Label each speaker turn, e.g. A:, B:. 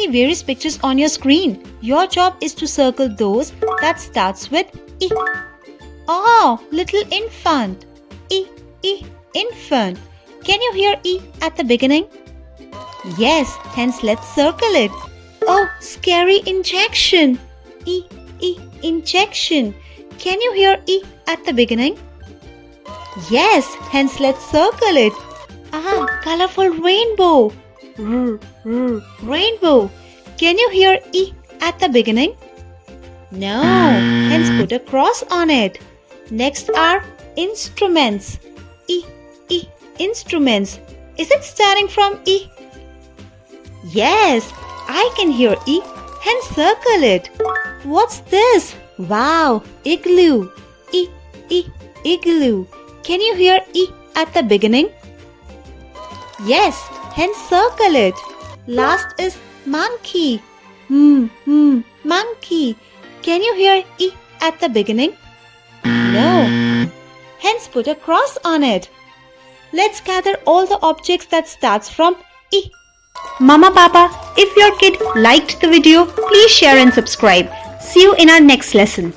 A: see various pictures on your screen. Your job is to circle those that starts with E. Oh, little infant. E, infant. Can you hear E at the beginning? Yes, hence let's circle it. Oh, scary injection. E, injection. Can you hear E at the beginning? Yes, hence let's circle it. Ah, colorful rainbow. Rainbow. Can you hear E at the beginning? No, hence put a cross on it. Next are instruments. E, instruments. Is it starting from E? Yes, I can hear E, hence circle it. What's this? Wow, igloo. E, igloo. Can you hear E at the beginning? Yes, hence circle it. Last is monkey. Monkey. Can you hear E at the beginning? No. Hence put a cross on it. Let's gather all the objects that starts from E. Mama, Papa, if your kid liked the video, please share and subscribe. See you in our next lesson.